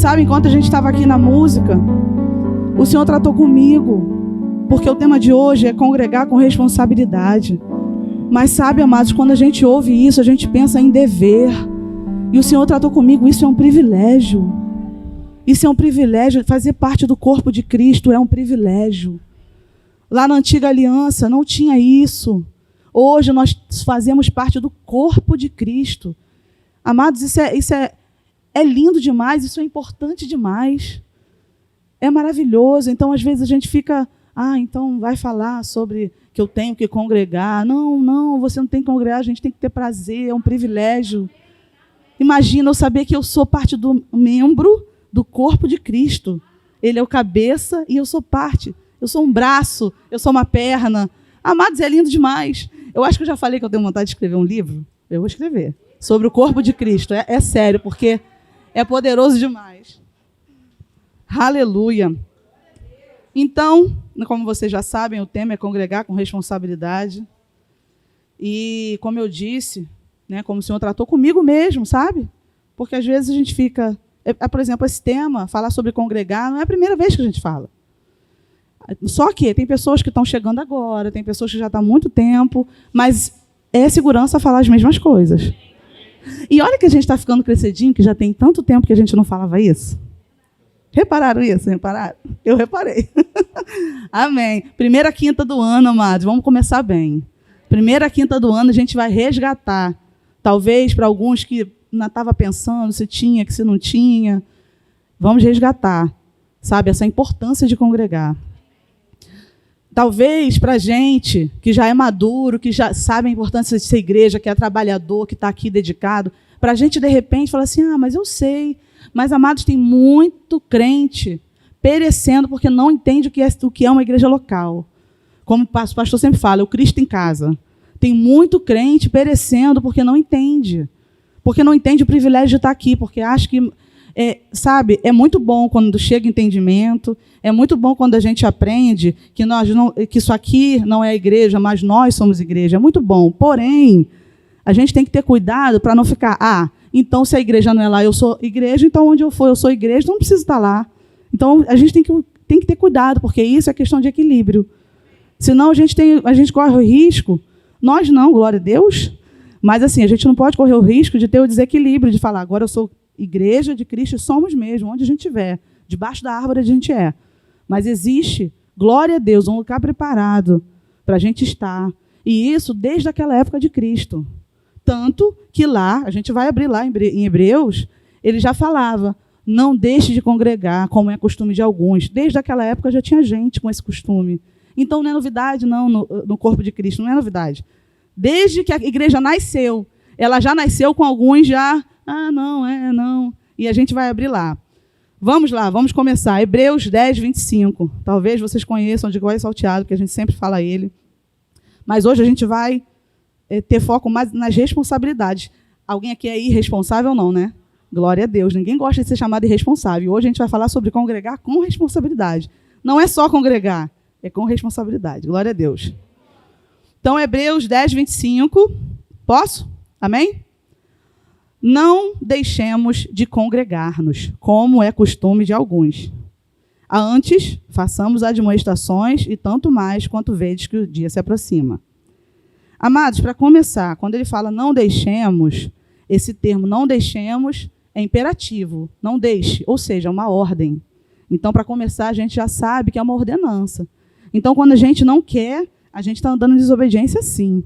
Sabe, enquanto a gente estava aqui na música, o Senhor tratou comigo, porque o tema de hoje é congregar com responsabilidade. Mas sabe, amados, quando a gente ouve isso, a gente pensa em dever. E o Senhor tratou comigo, isso é um privilégio. Isso é um privilégio, fazer parte do corpo de Cristo é um privilégio. Lá na antiga aliança não tinha isso. Hoje nós fazemos parte do corpo de Cristo. Amados, isso é lindo demais, isso é importante demais. É maravilhoso. Então, às vezes, a gente fica... então vai falar sobre que eu tenho que congregar. Não, você não tem que congregar, a gente tem que ter prazer, é um privilégio. Imagina eu saber que eu sou parte do membro do corpo de Cristo. Ele é o cabeça e eu sou parte. Eu sou um braço, eu sou uma perna. Amados, é lindo demais. Eu acho que eu já falei que eu tenho vontade de escrever um livro. Eu vou escrever. Sobre o corpo de Cristo. É sério, porque é poderoso demais. Aleluia. Então, como vocês já sabem, o tema é congregar com responsabilidade. E, como eu disse, né, como o Senhor tratou comigo mesmo, sabe? Porque, às vezes, a gente fica... por exemplo, esse tema, falar sobre congregar, não é a primeira vez que a gente fala. Só que tem pessoas que estão chegando agora, tem pessoas que já estão há muito tempo, mas é segurança falar as mesmas coisas. E olha que a gente está ficando crescidinho, que já tem tanto tempo que a gente não falava isso. Repararam isso? Repararam? Eu reparei. Amém. Primeira quinta do ano, amados, vamos começar bem. Primeira quinta do ano a gente vai resgatar. Talvez para alguns que não estava pensando se tinha, que se não tinha. Vamos resgatar, sabe, essa importância de congregar. Talvez para a gente que já é maduro, que já sabe a importância de ser igreja, que é trabalhador, que está aqui dedicado, para a gente, de repente, falar assim, mas eu sei. Mas, amados, tem muito crente perecendo porque não entende o que é uma igreja local. Como o pastor sempre fala, o Cristo em casa. Tem muito crente perecendo porque não entende. Porque não entende o privilégio de estar aqui, porque acha que, sabe, é muito bom quando chega entendimento, é muito bom quando a gente aprende que isso aqui não é a igreja, mas nós somos igreja. É muito bom. Porém, a gente tem que ter cuidado para não ficar, então se a igreja não é lá, eu sou igreja, então onde eu for, eu sou igreja, não preciso estar lá. Então, a gente tem que ter cuidado, porque isso é questão de equilíbrio. Senão, a gente corre o risco, nós não, glória a Deus, mas assim, a gente não pode correr o risco de ter o desequilíbrio, de falar, agora eu sou igreja de Cristo e somos mesmo, onde a gente estiver, debaixo da árvore a gente é. Mas existe, glória a Deus, um lugar preparado para a gente estar. E isso desde aquela época de Cristo. Tanto que lá, a gente vai abrir lá em Hebreus, ele já falava, não deixe de congregar, como é costume de alguns. Desde aquela época já tinha gente com esse costume. Então não é novidade, não, no corpo de Cristo, não é novidade. Desde que a igreja nasceu, ela já nasceu com alguns já, não. E a gente vai abrir lá. Vamos lá, vamos começar. Hebreus 10, 25. Talvez vocês conheçam de igual salteado, porque a gente sempre fala ele. Mas hoje a gente vai ter foco mais nas responsabilidades. Alguém aqui é irresponsável ou não, né? Glória a Deus. Ninguém gosta de ser chamado irresponsável. Hoje a gente vai falar sobre congregar com responsabilidade. Não é só congregar, é com responsabilidade. Glória a Deus. Então, Hebreus 10, 25. Posso? Amém? Não deixemos de congregar-nos, como é costume de alguns. Antes, façamos admoestações e tanto mais quanto vedes que o dia se aproxima. Amados, para começar, quando ele fala não deixemos, esse termo não deixemos é imperativo, não deixe, ou seja, é uma ordem. Então, para começar, a gente já sabe que é uma ordenança. Então, quando a gente não quer, a gente está andando em desobediência, sim.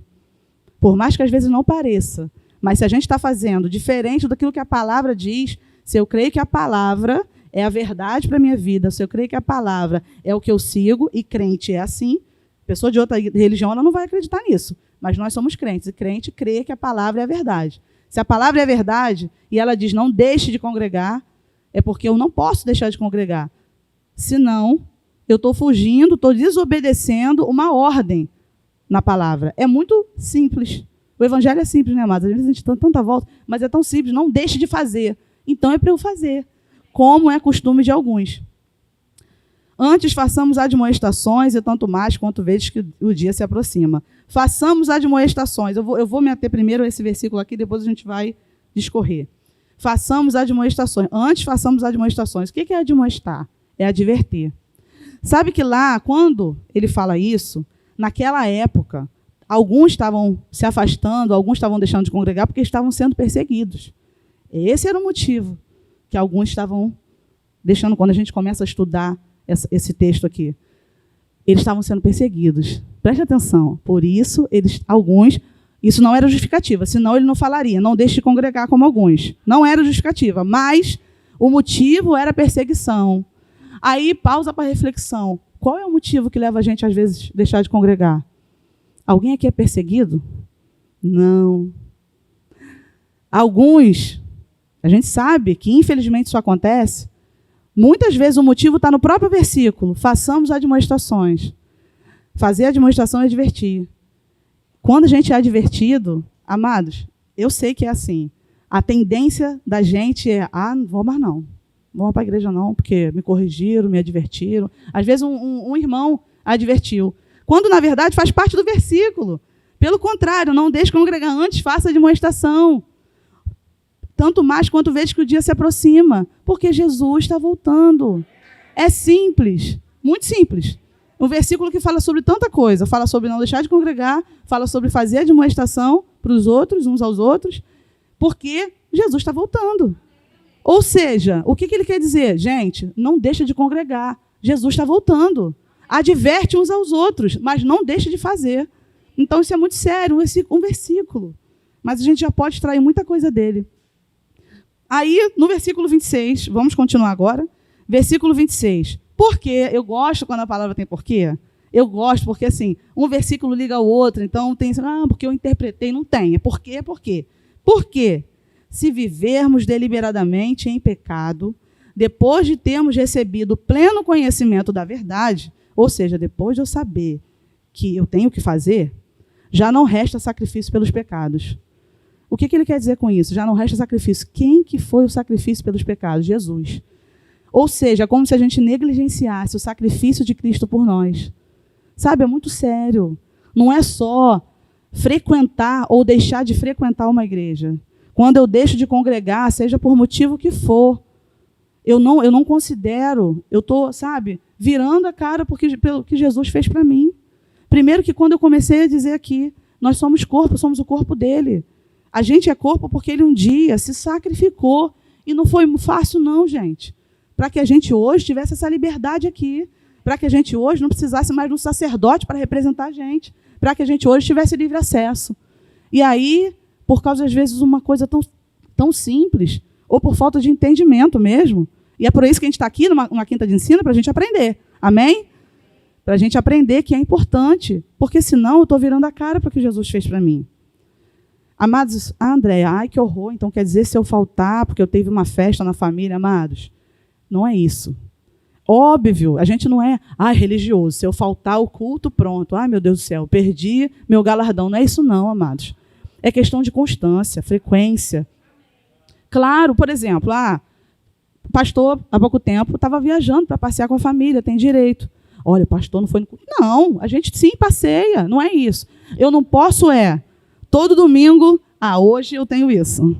Por mais que às vezes não pareça. Mas se a gente está fazendo diferente daquilo que a palavra diz, se eu creio que a palavra é a verdade para a minha vida, se eu creio que a palavra é o que eu sigo, e crente é assim, pessoa de outra religião ela não vai acreditar nisso. Mas nós somos crentes, e crente crê que a palavra é a verdade. Se a palavra é a verdade, e ela diz não deixe de congregar, é porque eu não posso deixar de congregar. Senão, eu estou fugindo, estou desobedecendo uma ordem na palavra. É muito simples. O evangelho é simples, né, amados? Às vezes a gente dá tanta volta, mas é tão simples, não deixe de fazer. Então é para eu fazer, como é costume de alguns. Antes façamos admoestações e tanto mais quanto vezes que o dia se aproxima. Façamos admoestações. Eu vou me ater primeiro a esse versículo aqui, depois a gente vai discorrer. façamos admoestações. Antes façamos admoestações. O que é admoestar? É advertir. Sabe que lá, quando ele fala isso, naquela época, alguns estavam se afastando, alguns estavam deixando de congregar porque estavam sendo perseguidos. Esse era o motivo que alguns estavam deixando, quando a gente começa a estudar esse texto aqui. Eles estavam sendo perseguidos. Preste atenção. Por isso, alguns... Isso não era justificativa, senão ele não falaria, não deixe de congregar como alguns. Não era justificativa, mas o motivo era perseguição. Aí, pausa para reflexão. Qual é o motivo que leva a gente, às vezes, a deixar de congregar? Alguém aqui é perseguido? Não. Alguns, a gente sabe que, infelizmente, isso acontece. Muitas vezes o motivo está no próprio versículo. Façamos admoestações. Fazer admoestação é advertir. Quando a gente é advertido, amados, eu sei que é assim. A tendência da gente é, não vou mais não. Não vou para a igreja não, porque me corrigiram, me advertiram. Às vezes um irmão advertiu. Quando, na verdade, faz parte do versículo. Pelo contrário, não deixe congregar antes, faça admoestação. Tanto mais quanto vezes que o dia se aproxima. Porque Jesus está voltando. É simples, muito simples. Um versículo que fala sobre tanta coisa. Fala sobre não deixar de congregar, fala sobre fazer admoestação para os outros, uns aos outros, porque Jesus está voltando. Ou seja, o que ele quer dizer? Gente, não deixa de congregar. Jesus está voltando. Adverte uns aos outros, mas não deixa de fazer. Então, isso é muito sério, um versículo. Mas a gente já pode extrair muita coisa dele. Aí, no versículo 26, vamos continuar agora. Versículo 26. Por quê? Eu gosto quando a palavra tem porquê. Eu gosto porque, assim, um versículo liga ao outro. Então, tem porque eu interpretei. Não tem. É por quê? Por quê? Por quê? Se vivermos deliberadamente em pecado, depois de termos recebido pleno conhecimento da verdade, ou seja, depois de eu saber que eu tenho que fazer, já não resta sacrifício pelos pecados. O que ele quer dizer com isso? Já não resta sacrifício. Quem que foi o sacrifício pelos pecados? Jesus. Ou seja, é como se a gente negligenciasse o sacrifício de Cristo por nós. Sabe, é muito sério. Não é só frequentar ou deixar de frequentar uma igreja. Quando eu deixo de congregar, seja por motivo que for, eu não considero, eu estou, virando a cara pelo que Jesus fez para mim. Primeiro que quando eu comecei a dizer aqui, nós somos corpo, somos o corpo dele. A gente é corpo porque ele um dia se sacrificou. E não foi fácil não, gente. Para que a gente hoje tivesse essa liberdade aqui. Para que a gente hoje não precisasse mais de um sacerdote para representar a gente. Para que a gente hoje tivesse livre acesso. E aí, por causa, às vezes, uma coisa tão simples, ou por falta de entendimento mesmo, e é por isso que a gente está aqui numa quinta de ensino, para a gente aprender. Amém? Para a gente aprender que é importante, porque senão eu estou virando a cara para o que Jesus fez para mim. Amados, Andréia, ai que horror, então quer dizer se eu faltar porque eu tive uma festa na família, amados? Não é isso. Óbvio, a gente não é religioso, se eu faltar o culto, pronto, meu Deus do céu, perdi meu galardão. Não é isso não, amados. É questão de constância, frequência. Claro, por exemplo, o pastor, há pouco tempo, estava viajando para passear com a família, tem direito. Olha, o pastor não foi no culto. Não, a gente sim passeia, não é isso. Eu não posso todo domingo, hoje eu tenho isso.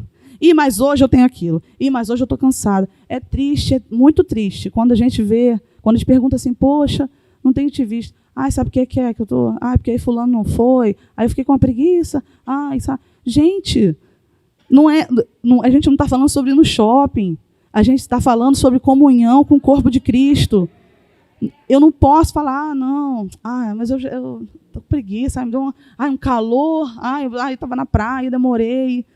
Mas hoje eu tenho aquilo. Mas hoje eu estou cansada. É triste, é muito triste. Quando a gente pergunta assim, poxa, não tenho te visto. Sabe o que é que eu estou? Porque aí fulano não foi. Aí eu fiquei com uma preguiça. Sabe? Gente, a gente não está falando sobre ir no shopping. A gente está falando sobre comunhão com o corpo de Cristo. Eu não posso falar, não. Mas eu estou com preguiça. Me deu um calor. Eu estava na praia, demorei.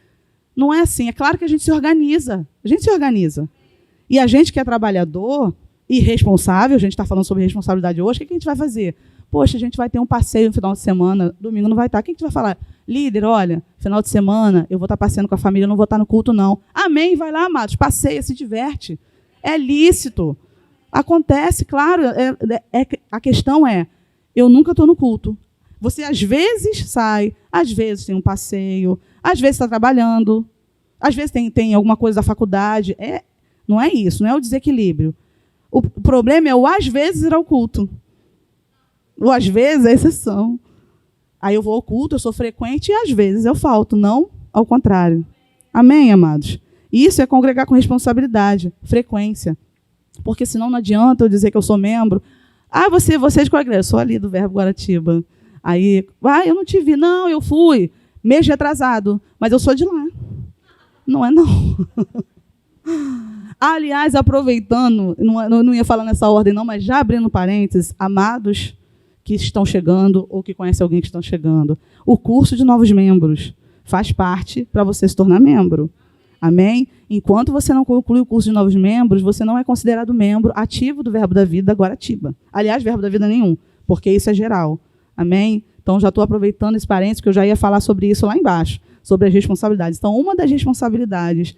Não é assim. É claro que a gente se organiza. A gente se organiza. E a gente que é trabalhador e responsável, a gente está falando sobre responsabilidade hoje, o que a gente vai fazer? Poxa, a gente vai ter um passeio no final de semana, domingo não vai estar. O que a gente vai falar? Líder, olha, final de semana eu vou estar passeando com a família, não vou estar no culto, não. Amém, vai lá, amados, passeia, se diverte. É lícito. Acontece, claro. A questão eu nunca estou no culto. Você, às vezes, sai, às vezes tem um passeio, às vezes está trabalhando, às vezes tem alguma coisa da faculdade. Não é isso, não é o desequilíbrio. O problema é o às vezes ir ao culto. O às vezes é exceção. Aí eu vou ao culto, eu sou frequente e às vezes eu falto, não ao contrário. Amém, amados? Isso é congregar com responsabilidade, frequência. Porque senão não adianta eu dizer que eu sou membro. Ah, você é de qual igreja? Eu sou ali do Verbo Guaratiba. Aí, eu não te vi. Não, eu fui. Mês retrasado. Mas eu sou de lá. Não é, não. Aliás, aproveitando, não ia falar nessa ordem, não, mas já abrindo parênteses, amados que estão chegando ou que conhecem alguém que estão chegando, o curso de novos membros faz parte para você se tornar membro. Amém? Enquanto você não conclui o curso de novos membros, você não é considerado membro ativo do Verbo da Vida Guaratiba. Aliás, Verbo da Vida nenhum, porque isso é geral. Amém? Então, já estou aproveitando esse parênteses, que eu já ia falar sobre isso lá embaixo, sobre as responsabilidades. Então, uma das responsabilidades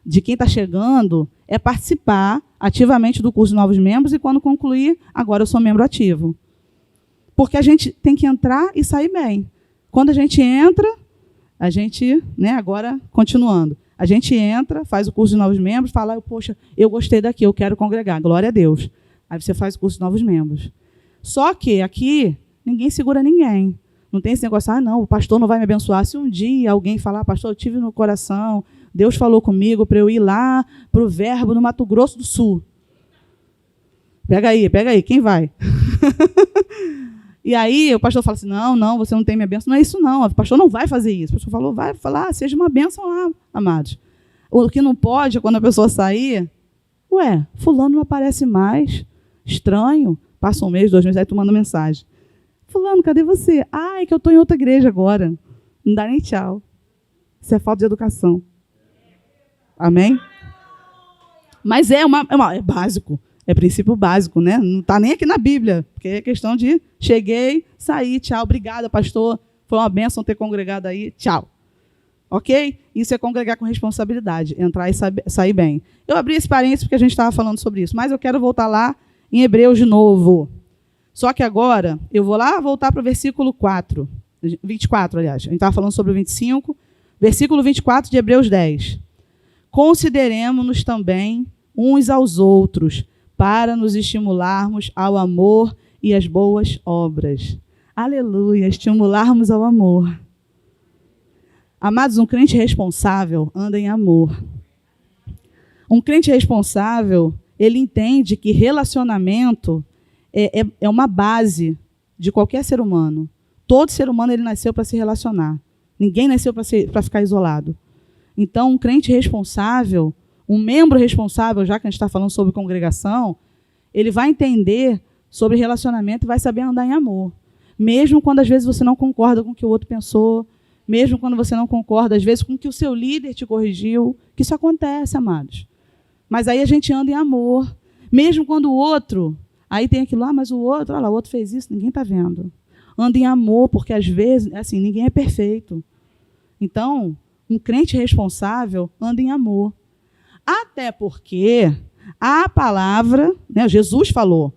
de quem está chegando é participar ativamente do curso de novos membros e, quando concluir, agora eu sou membro ativo. Porque a gente tem que entrar e sair bem. Quando a gente entra, a gente, agora, continuando, a gente entra, faz o curso de novos membros, fala, poxa, eu gostei daqui, eu quero congregar, glória a Deus. Aí você faz o curso de novos membros. Só que aqui, ninguém segura ninguém. Não tem esse negócio, não, o pastor não vai me abençoar. Se um dia alguém falar, pastor, eu tive no coração, Deus falou comigo para eu ir lá para o Verbo no Mato Grosso do Sul. Pega aí, quem vai? E aí o pastor fala assim, não, você não tem minha bênção. Não é isso não, o pastor não vai fazer isso. O pastor falou, vai falar, seja uma bênção lá, amados. O que não pode é quando a pessoa sair, fulano não aparece mais, estranho, passa um mês, 2 meses, aí tu manda mensagem. Fulano, cadê você? É que eu estou em outra igreja agora. Não dá nem tchau. Isso é falta de educação. Amém? Mas é básico. É princípio básico, né? Não está nem aqui na Bíblia, porque é questão de cheguei, saí, tchau, obrigada, pastor. Foi uma bênção ter congregado aí, tchau. Ok? Isso é congregar com responsabilidade, entrar e sair bem. Eu abri esse parênteses porque a gente estava falando sobre isso, mas eu quero voltar lá em Hebreus de novo. Só que agora, eu vou voltar para o versículo 24, aliás. A gente estava falando sobre o 25, versículo 24 de Hebreus 10. Consideremo-nos também uns aos outros, para nos estimularmos ao amor e às boas obras. Aleluia, estimularmos ao amor. Amados, um crente responsável anda em amor. Um crente responsável, ele entende que relacionamento é uma base de qualquer ser humano. Todo ser humano ele nasceu para se relacionar. Ninguém nasceu para ficar isolado. Então, um crente responsável, um membro responsável, já que a gente está falando sobre congregação, ele vai entender sobre relacionamento e vai saber andar em amor. Mesmo quando, às vezes, você não concorda com o que o outro pensou, mesmo quando você não concorda, às vezes, com o que o seu líder te corrigiu, que isso acontece, amados. Mas aí a gente anda em amor. Mesmo quando o outro, aí tem aquilo, mas o outro, olha lá, o outro fez isso, ninguém está vendo. Anda em amor, porque, às vezes, assim, ninguém é perfeito. Então, um crente responsável anda em amor. Até porque a palavra, Jesus falou,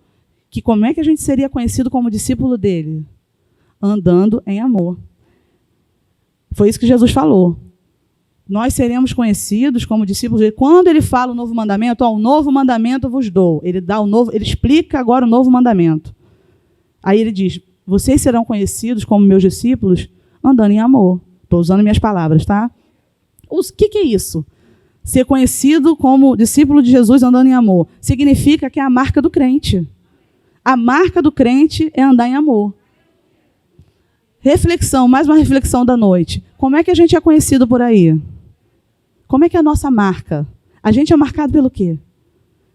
que como é que a gente seria conhecido como discípulo dele? Andando em amor. Foi isso que Jesus falou. Nós seremos conhecidos como discípulos dele. Quando ele fala o novo mandamento, o novo mandamento vos dou. Ele explica agora o novo mandamento. Aí ele diz, vocês serão conhecidos como meus discípulos andando em amor. Estou usando minhas palavras, tá? O que é isso? Ser conhecido como discípulo de Jesus andando em amor. Significa que é a marca do crente. A marca do crente é andar em amor. Reflexão, mais uma reflexão da noite. Como é que a gente é conhecido por aí? Como é que é a nossa marca? A gente é marcado pelo quê?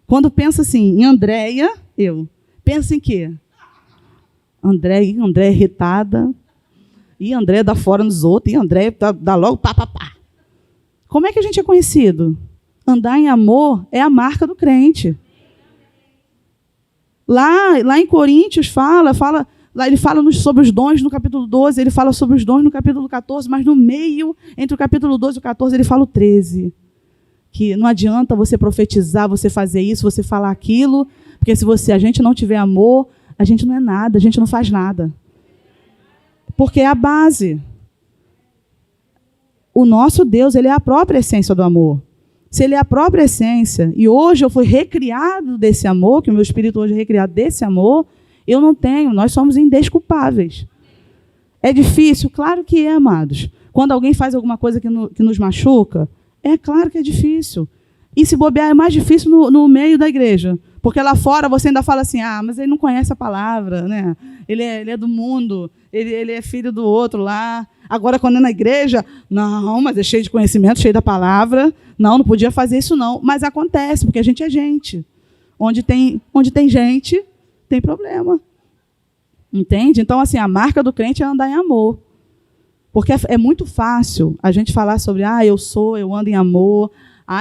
Quando pensa assim, em Andréia, pensa em quê? André irritada, e André dá fora nos outros, e André dá logo pá. Como é que a gente é conhecido? Andar em amor é a marca do crente. Lá em Coríntios ele fala sobre os dons no capítulo 12, ele fala sobre os dons no capítulo 14, mas no meio, entre o capítulo 12 e o 14, ele fala o 13. Que não adianta você profetizar, você fazer isso, você falar aquilo, porque se a gente não tiver amor, a gente não é nada, a gente não faz nada. Porque é a base. O nosso Deus, ele é a própria essência do amor. Se ele é a própria essência, e hoje eu fui recriado desse amor, que o meu espírito hoje é recriado desse amor, eu não tenho, nós somos indesculpáveis. É difícil? Claro que é, amados. Quando alguém faz alguma coisa que nos machuca, É claro que é difícil. E se bobear é mais difícil no meio da igreja. Porque lá fora você ainda fala assim, mas ele não conhece a palavra, né? Ele é do mundo, ele é filho do outro lá. Agora, quando é na igreja, não, mas é cheio de conhecimento, cheio da palavra. Não podia fazer isso não. Mas acontece, porque a gente é gente. Onde tem gente, tem problema. Entende? Então, assim, a marca do crente é andar em amor. Porque é muito fácil a gente falar sobre, eu ando em amor.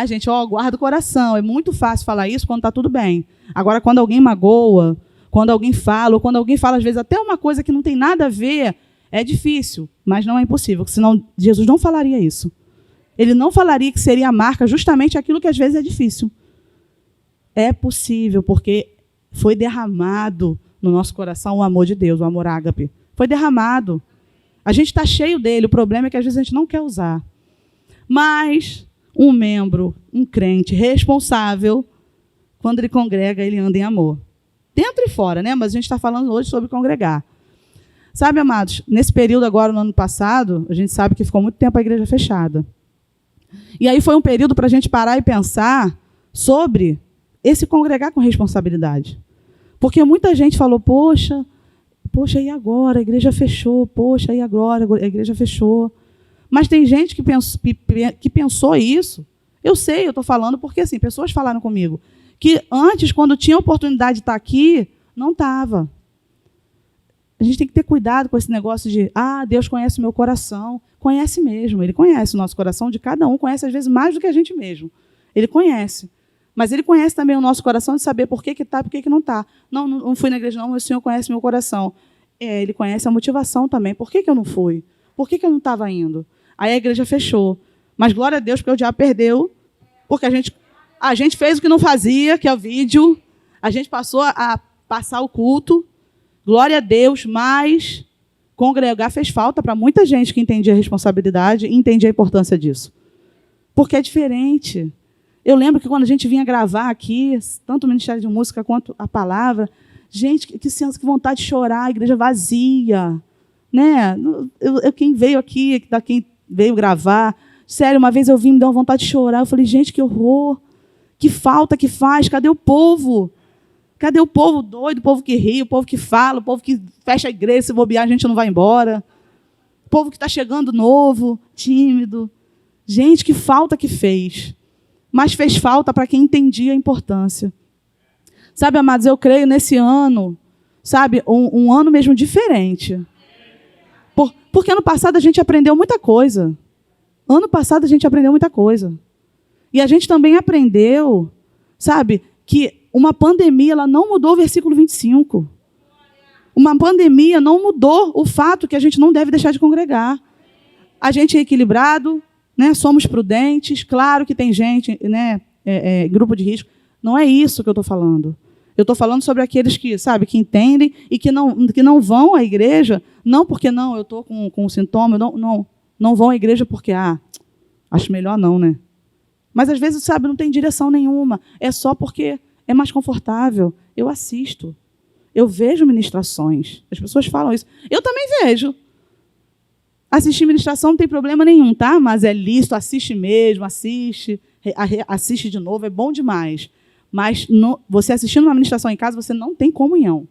Gente, guarda o coração. É muito fácil falar isso quando está tudo bem. Agora, quando alguém magoa, quando alguém fala, ou quando alguém fala, às vezes, até uma coisa que não tem nada a ver, é difícil, mas não é impossível, senão Jesus não falaria isso. Ele não falaria que seria a marca justamente aquilo que às vezes é difícil. É possível, porque foi derramado no nosso coração o amor de Deus, o amor ágape. Foi derramado. A gente está cheio dele, o problema é que às vezes a gente não quer usar. Mas um membro, um crente responsável, quando ele congrega, ele anda em amor. Dentro e fora, né? Mas a gente está falando hoje sobre congregar. Sabe, amados, nesse período agora, no ano passado, a gente sabe que ficou muito tempo a igreja fechada. E aí foi um período para a gente parar e pensar sobre esse congregar com responsabilidade. Porque muita gente falou, poxa, e agora? A igreja fechou. Poxa, e agora? A igreja fechou. Mas tem gente que pensou isso. Eu sei, eu estou falando porque assim, pessoas falaram comigo que antes, quando tinha a oportunidade de estar aqui, não estava. A gente tem que ter cuidado com esse negócio de, Deus conhece o meu coração. Conhece mesmo, ele conhece o nosso coração, de cada um, conhece às vezes mais do que a gente mesmo. Ele conhece. Mas ele conhece também o nosso coração de saber por que está e por que não está. Não fui na igreja não, mas o Senhor conhece meu coração. Ele conhece a motivação também. Por que eu não fui? Por que eu não estava indo? Aí a igreja fechou. Mas glória a Deus, porque o diabo perdeu, porque a gente fez o que não fazia, que é o vídeo. A gente passou a passar o culto. Glória a Deus, mas congregar fez falta para muita gente que entendia a responsabilidade e entendia a importância disso. Porque é diferente. Eu lembro que quando a gente vinha gravar aqui, tanto o Ministério de Música quanto a palavra, gente, que vontade de chorar, a igreja vazia. Né? Quem veio aqui, quem veio gravar, sério, uma vez eu vim, me deu uma vontade de chorar. Eu falei, gente, que horror, que falta que faz, cadê o povo? Cadê o povo doido, o povo que ri, o povo que fala, o povo que fecha a igreja, se bobear, a gente não vai embora. O povo que está chegando novo, tímido. Gente, que falta que fez. Mas fez falta para quem entendia a importância. Sabe, amados, eu creio nesse ano, sabe, um ano mesmo diferente. Porque ano passado a gente aprendeu muita coisa. Ano passado a gente aprendeu muita coisa. E a gente também aprendeu, sabe, que uma pandemia ela não mudou o versículo 25. Uma pandemia não mudou o fato que a gente não deve deixar de congregar. A gente é equilibrado, né? Somos prudentes. Claro que tem gente, né, grupo de risco. Não é isso que eu estou falando. Eu estou falando sobre aqueles que, sabe, que entendem e que não vão à igreja, não porque eu estou com um sintoma, não vão à igreja porque, acho melhor não, né? Mas às vezes, sabe, não tem direção nenhuma. É só porque é mais confortável. Eu assisto. Eu vejo ministrações. As pessoas falam isso. Eu também vejo. Assistir ministração não tem problema nenhum, tá? Mas é lícito, assiste mesmo, assiste de novo, é bom demais. Mas você assistindo uma ministração em casa, você não tem comunhão.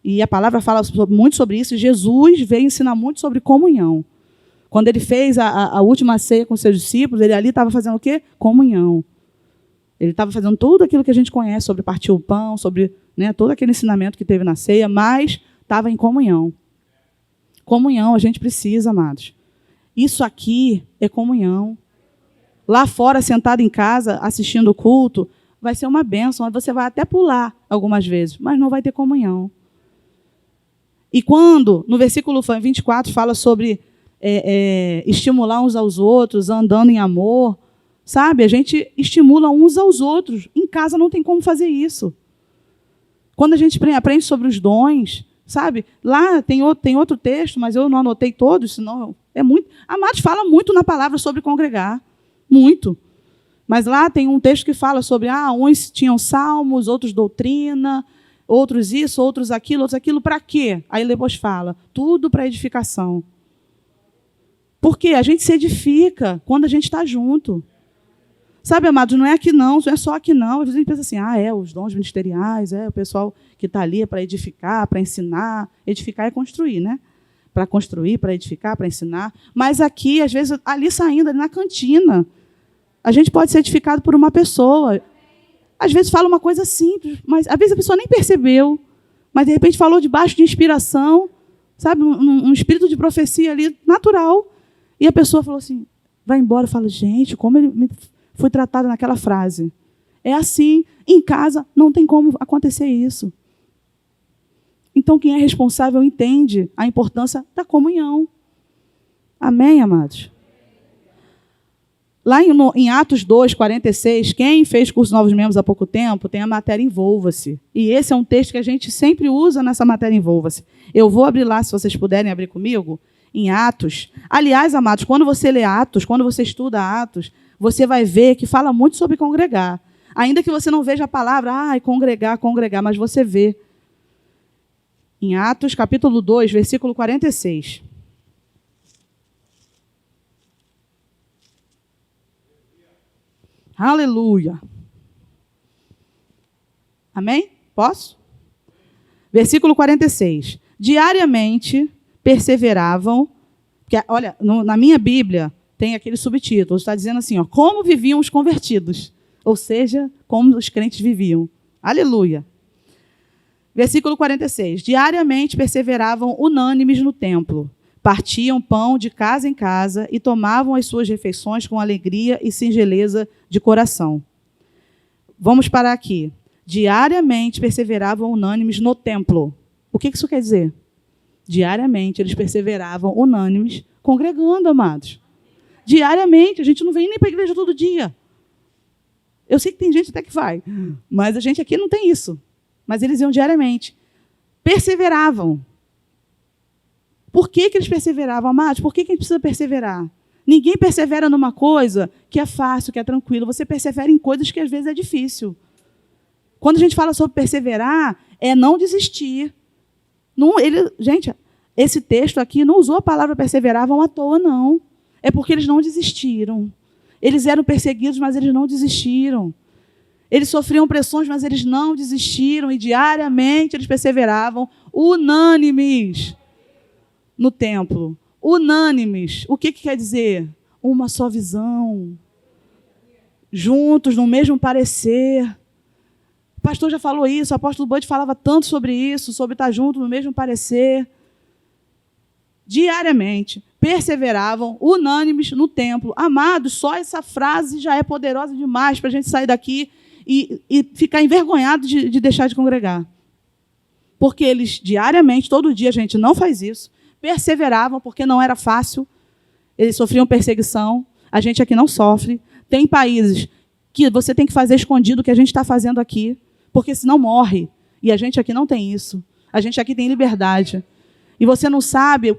E a palavra fala muito sobre isso. Jesus veio ensinar muito sobre comunhão. Quando ele fez a última ceia com seus discípulos, ele ali estava fazendo o quê? Comunhão. Ele estava fazendo tudo aquilo que a gente conhece sobre partir o pão, sobre, né, todo aquele ensinamento que teve na ceia, mas estava em comunhão. Comunhão a gente precisa, amados. Isso aqui é comunhão. Lá fora, sentado em casa, assistindo o culto, vai ser uma bênção. Você vai até pular algumas vezes, mas não vai ter comunhão. E quando, no versículo 24, fala sobre estimular uns aos outros, andando em amor, sabe? A gente estimula uns aos outros. Em casa não tem como fazer isso. Quando a gente aprende sobre os dons, sabe? Lá tem outro texto, mas eu não anotei todos, senão é muito. Amados fala muito na palavra sobre congregar. Muito. Mas lá tem um texto que fala sobre, uns tinham salmos, outros doutrina, outros isso, outros aquilo. Para quê? Aí depois fala, tudo para edificação. Porque a gente se edifica quando a gente está junto. Sabe, amados, não é aqui não é só aqui não. Às vezes a gente pensa assim, os dons ministeriais, o pessoal que está ali é para edificar, para ensinar. Edificar é construir, né? Para construir, para edificar, para ensinar. Mas aqui, às vezes, ali saindo, ali na cantina, a gente pode ser edificado por uma pessoa. Às vezes fala uma coisa simples, mas às vezes a pessoa nem percebeu. Mas, de repente, falou debaixo de inspiração, sabe? Um espírito de profecia ali, natural. E a pessoa falou assim, vai embora. Fala, gente, como fui tratada naquela frase. É assim, em casa não tem como acontecer isso. Então, quem é responsável entende a importância da comunhão. Amém, amados? Lá em Atos 2, 46, quem fez curso Novos Membros há pouco tempo, tem a matéria Envolva-se. E esse é um texto que a gente sempre usa nessa matéria Envolva-se. Eu vou abrir lá, se vocês puderem abrir comigo, em Atos. Aliás, amados, quando você lê Atos, quando você estuda Atos, você vai ver que fala muito sobre congregar. Ainda que você não veja a palavra, congregar, mas você vê. Em Atos, capítulo 2, versículo 46. Aleluia. Amém? Posso? Versículo 46. Diariamente perseveravam, porque, olha, na minha Bíblia tem aquele subtítulo, está dizendo assim, como viviam os convertidos, ou seja, como os crentes viviam. Aleluia. Versículo 46. Diariamente perseveravam unânimes no templo, partiam pão de casa em casa e tomavam as suas refeições com alegria e singeleza de coração. Vamos parar aqui. Diariamente perseveravam unânimes no templo. O que isso quer dizer? Diariamente eles perseveravam unânimes, congregando, amados. Diariamente, a gente não vem nem para a igreja todo dia. Eu sei que tem gente até que vai, mas a gente aqui não tem isso. Mas eles iam diariamente. Perseveravam. Por que eles perseveravam, amados? Por que a gente precisa perseverar? Ninguém persevera numa coisa que é fácil, que é tranquilo. Você persevera em coisas que às vezes é difícil. Quando a gente fala sobre perseverar, é não desistir. Gente, esse texto aqui não usou a palavra perseveravam à toa, não. É porque eles não desistiram. Eles eram perseguidos, mas eles não desistiram. Eles sofriam pressões, mas eles não desistiram. E diariamente eles perseveravam unânimes no templo. Unânimes. O que quer dizer? Uma só visão. Juntos, no mesmo parecer. O pastor já falou isso, o apóstolo Bud falava tanto sobre isso, sobre estar junto no mesmo parecer. Diariamente, perseveravam, unânimes no templo. Amados, só essa frase já é poderosa demais para a gente sair daqui e ficar envergonhado de deixar de congregar. Porque eles, diariamente, todo dia, a gente não faz isso, perseveravam, porque não era fácil, eles sofriam perseguição, a gente aqui não sofre. Tem países que você tem que fazer escondido o que a gente está fazendo aqui, porque senão morre. E a gente aqui não tem isso. A gente aqui tem liberdade. E você não sabe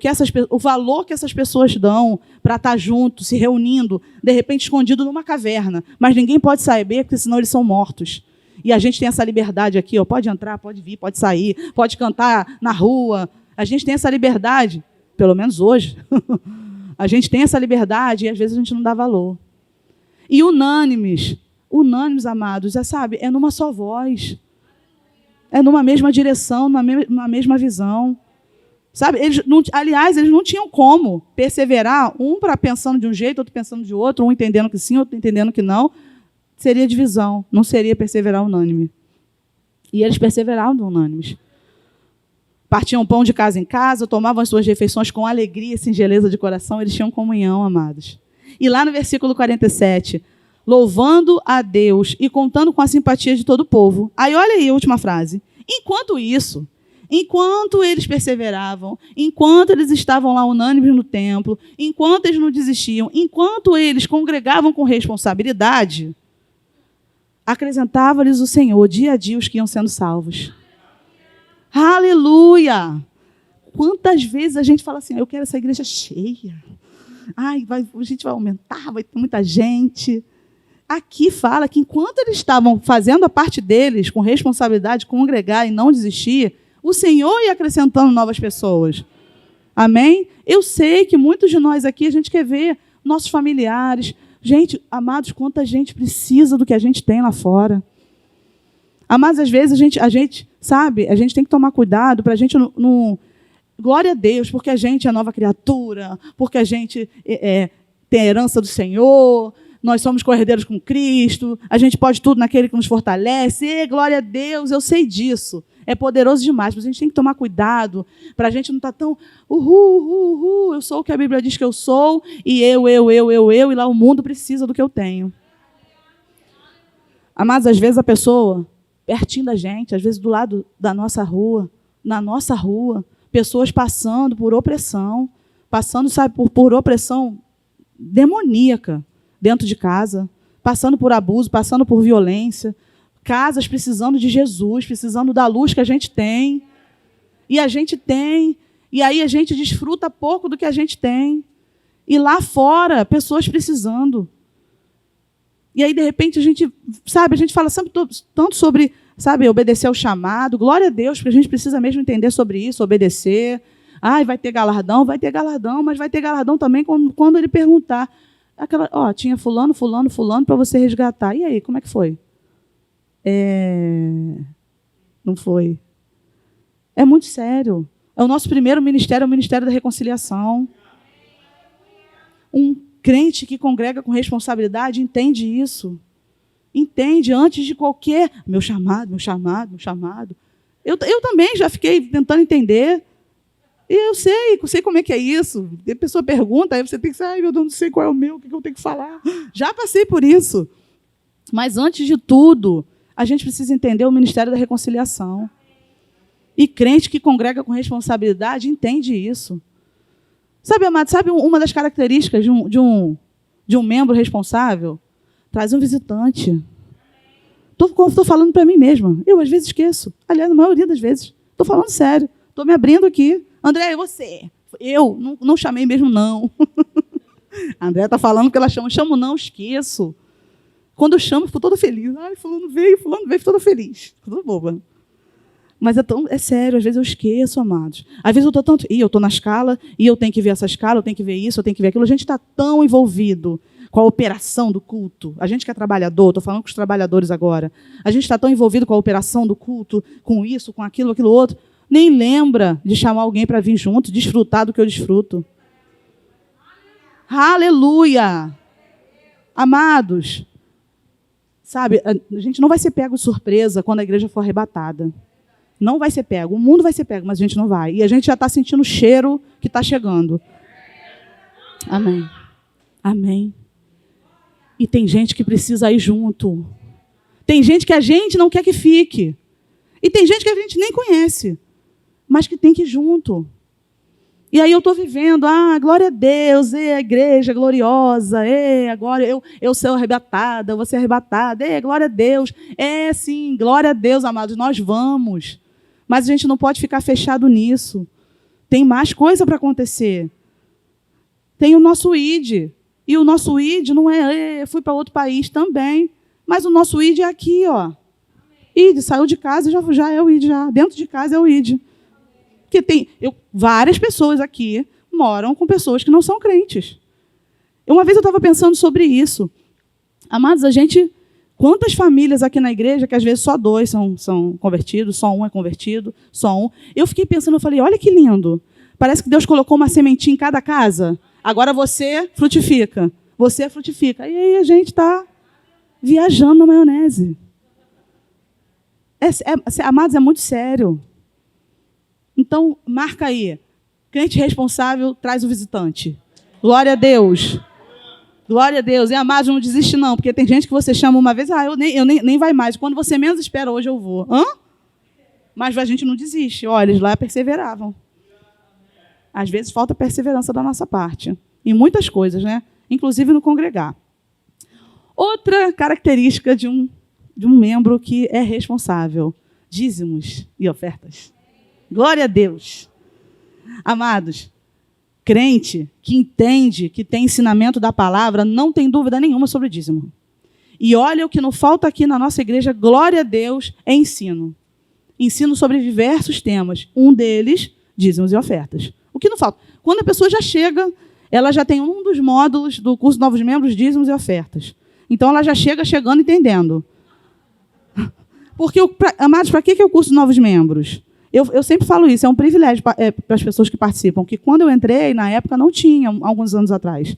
o valor que essas pessoas dão para estar juntos, se reunindo, de repente escondido numa caverna. Mas ninguém pode saber, porque senão eles são mortos. E a gente tem essa liberdade aqui, pode entrar, pode vir, pode sair, pode cantar na rua. A gente tem essa liberdade, pelo menos hoje. A gente tem essa liberdade e às vezes a gente não dá valor. E unânimes, amados, é numa só voz. É numa mesma direção, numa mesma visão. Sabe? Eles não tinham como perseverar, um pensando de um jeito, outro pensando de outro, um entendendo que sim, outro entendendo que não. Seria divisão, não seria perseverar unânime. E eles perseveravam unânimes. Partiam pão de casa em casa, tomavam as suas refeições com alegria e singeleza de coração, eles tinham comunhão, amados. E lá no versículo 47, louvando a Deus e contando com a simpatia de todo o povo. Aí olha aí a última frase. Enquanto isso, enquanto eles perseveravam, enquanto eles estavam lá unânimes no templo, enquanto eles não desistiam, enquanto eles congregavam com responsabilidade, acrescentava-lhes o Senhor dia a dia os que iam sendo salvos. Aleluia! Quantas vezes a gente fala assim, eu quero essa igreja cheia. A gente vai aumentar, vai ter muita gente. Aqui fala que enquanto eles estavam fazendo a parte deles, com responsabilidade, congregar e não desistir, o Senhor ia acrescentando novas pessoas. Amém? Eu sei que muitos de nós aqui, a gente quer ver nossos familiares. Gente, amados, quanta gente precisa do que a gente tem lá fora. Amados, às vezes a gente sabe, a gente tem que tomar cuidado para a gente não... Glória a Deus, porque a gente é nova criatura, porque a gente tem a herança do Senhor, nós somos co-herdeiros com Cristo, a gente pode tudo naquele que nos fortalece. Glória a Deus, eu sei disso. É poderoso demais, mas a gente tem que tomar cuidado para a gente não estar tão eu sou o que a Bíblia diz que eu sou, e e lá o mundo precisa do que eu tenho. Amados, às vezes a pessoa, pertinho da gente, às vezes do lado da nossa rua, na nossa rua, pessoas passando por opressão, passando, sabe, por opressão demoníaca dentro de casa, passando por abuso, passando por violência, casas precisando de Jesus, precisando da luz que a gente tem. E a gente tem. E aí a gente desfruta pouco do que a gente tem. E lá fora, pessoas precisando. E aí, de repente, a gente fala sempre tanto sobre, obedecer ao chamado. Glória a Deus, porque a gente precisa mesmo entender sobre isso, obedecer. Vai ter galardão, mas vai ter galardão também quando ele perguntar. Tinha fulano, para você resgatar. E aí, como é que foi? Não foi. É muito sério. É o nosso primeiro ministério, é o Ministério da Reconciliação. Um crente que congrega com responsabilidade entende isso. Entende antes de qualquer... Meu chamado. Eu também já fiquei tentando entender. E eu sei como é que é isso. A pessoa pergunta, aí você tem que dizer, meu Deus, não sei qual é o meu, o que eu tenho que falar. Já passei por isso. Mas, antes de tudo, a gente precisa entender o Ministério da Reconciliação. E crente que congrega com responsabilidade entende isso. Sabe, amado, uma das características de um membro responsável? Traz um visitante. Estou falando para mim mesma. Eu, às vezes, esqueço. Aliás, na maioria das vezes. Estou falando sério. Estou me abrindo aqui. André, e você? Eu não chamei mesmo, não. A André está falando que ela chama. Chamo não, esqueço. Quando eu chamo, fico toda feliz. Fulano veio, fico toda feliz. Fico toda boba. Mas é sério, às vezes eu esqueço, amados. Às vezes eu estou na escala, e eu tenho que ver essa escala, eu tenho que ver isso, eu tenho que ver aquilo. A gente está tão envolvido com a operação do culto. A gente que é trabalhador, estou falando com os trabalhadores agora. A gente está tão envolvido com a operação do culto, com isso, com aquilo outro, nem lembra de chamar alguém para vir junto, desfrutar do que eu desfruto. Aleluia! Amados, a gente não vai ser pego de surpresa quando a igreja for arrebatada. Não vai ser pego. O mundo vai ser pego, mas a gente não vai. E a gente já está sentindo o cheiro que está chegando. Amém. Amém. E tem gente que precisa ir junto. Tem gente que a gente não quer que fique. E tem gente que a gente nem conhece, mas que tem que ir junto. E aí eu estou vivendo, glória a Deus, a igreja gloriosa, agora eu sou arrebatada, eu vou ser arrebatada, glória a Deus. Sim, glória a Deus, amados, nós vamos. Mas a gente não pode ficar fechado nisso. Tem mais coisa para acontecer. Tem o nosso ID. E o nosso ID não eu fui para outro país também. Mas o nosso ID é aqui, ó. ID, saiu de casa, já é o ID, já. Dentro de casa é o ID. Porque várias pessoas aqui moram com pessoas que não são crentes. Uma vez eu estava pensando sobre isso. Amados, quantas famílias aqui na igreja que às vezes só 2 são convertidos, só um é convertido, só um. Eu fiquei pensando, eu falei, olha que lindo. Parece que Deus colocou uma sementinha em cada casa. Agora você frutifica. Você frutifica. E aí a gente está viajando na maionese. Amados, é muito sério. Então, marca aí. Crente responsável traz o visitante. Glória a Deus. Glória a Deus. E, amados, não desiste não, porque tem gente que você chama uma vez, eu nem vai mais. Quando você menos espera, hoje eu vou. Mas a gente não desiste. Olha, eles lá perseveravam. Às vezes falta perseverança da nossa parte. Em muitas coisas, né? Inclusive no congregar. Outra característica de um membro que é responsável. Dízimos e ofertas. Glória a Deus. Amados, crente que entende, que tem ensinamento da palavra, não tem dúvida nenhuma sobre o dízimo. E olha o que não falta aqui na nossa igreja, glória a Deus, é ensino. Ensino sobre diversos temas. Um deles, dízimos e ofertas. O que não falta? Quando a pessoa já chega, ela já tem um dos módulos do curso Novos Membros, dízimos e ofertas. Então, ela já chegando entendendo. Porque, amados, para que é o curso Novos Membros? Eu sempre falo isso, é um privilégio para as pessoas que participam, que quando eu entrei, na época, não tinha, alguns anos atrás.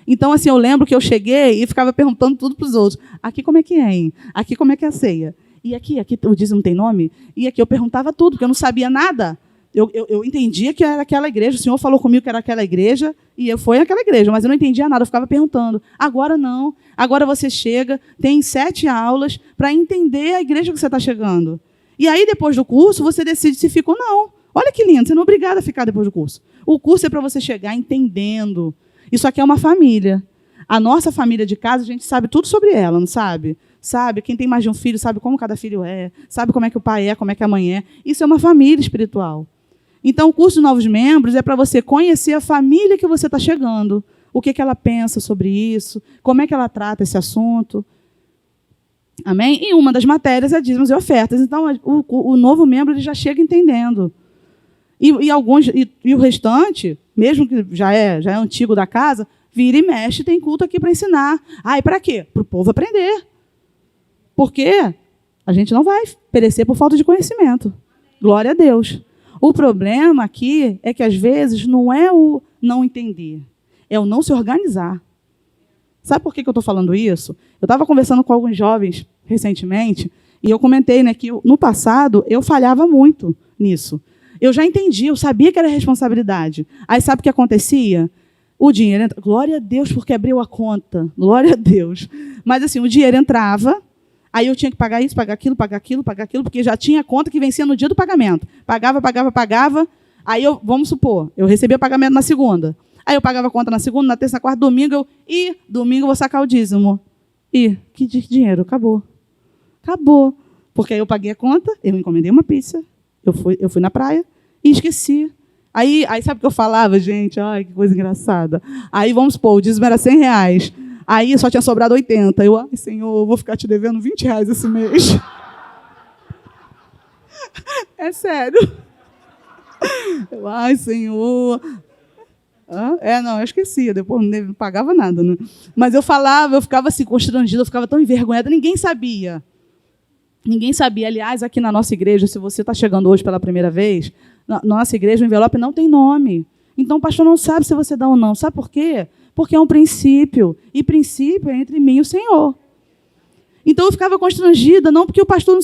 Então, assim, eu lembro que eu cheguei e ficava perguntando tudo para os outros. Aqui como é que é, hein? Aqui como é que é a ceia? E aqui o dízimo tem nome? E aqui eu perguntava tudo, porque eu não sabia nada. Eu entendia que era aquela igreja, o Senhor falou comigo que era aquela igreja, e eu fui naquela igreja, mas eu não entendia nada, eu ficava perguntando. Agora não, agora você chega, tem 7 aulas para entender a igreja que você está chegando. E aí, depois do curso, você decide se fica ou não. Olha que lindo, você não é obrigado a ficar depois do curso. O curso é para você chegar entendendo. Isso aqui é uma família. A nossa família de casa, a gente sabe tudo sobre ela, não sabe? Sabe, quem tem mais de um filho sabe como cada filho é, sabe como é que o pai é, como é que a mãe é. Isso é uma família espiritual. Então, o curso de Novos Membros é para você conhecer a família que você está chegando, o que ela pensa sobre isso, como é que ela trata esse assunto. Amém? E uma das matérias é dízimos e ofertas. Então, o novo membro ele já chega entendendo. E o restante, mesmo que já é antigo da casa, vira e mexe, tem culto aqui para ensinar. Ah, e para quê? Para o povo aprender. Porque a gente não vai perecer por falta de conhecimento. Glória a Deus. O problema aqui é que, às vezes, não é o não entender, é o não se organizar. Sabe por que eu estou falando isso? Eu estava conversando com alguns jovens recentemente e eu comentei, né, que no passado eu falhava muito nisso. Eu já entendi, eu sabia que era responsabilidade. Aí sabe o que acontecia? O dinheiro entrava. Glória a Deus porque abriu a conta. Glória a Deus. Mas assim, o dinheiro entrava, aí eu tinha que pagar isso, pagar aquilo, porque já tinha conta que vencia no dia do pagamento. Pagava. Aí vamos supor, eu recebia o pagamento na segunda. Aí eu pagava a conta na segunda, na terça, na quarta, domingo, domingo eu vou sacar o dízimo. Que dinheiro? Acabou. Porque aí eu paguei a conta, eu encomendei uma pizza, eu fui na praia e esqueci. Aí sabe o que eu falava, gente? Ai, que coisa engraçada. Aí vamos supor, o dízimo era R$100. Aí só tinha sobrado 80. Ai, Senhor, eu vou ficar te devendo R$20 esse mês. É sério. Ai, Senhor. Não, eu esquecia, depois não pagava nada. Né? Mas eu ficava assim, constrangida, eu ficava tão envergonhada, ninguém sabia. Aliás, aqui na nossa igreja, se você está chegando hoje pela primeira vez, na nossa igreja o envelope não tem nome. Então o pastor não sabe se você dá ou não. Sabe por quê? Porque é um princípio, e princípio é entre mim e o Senhor. Então eu ficava constrangida, não porque o pastor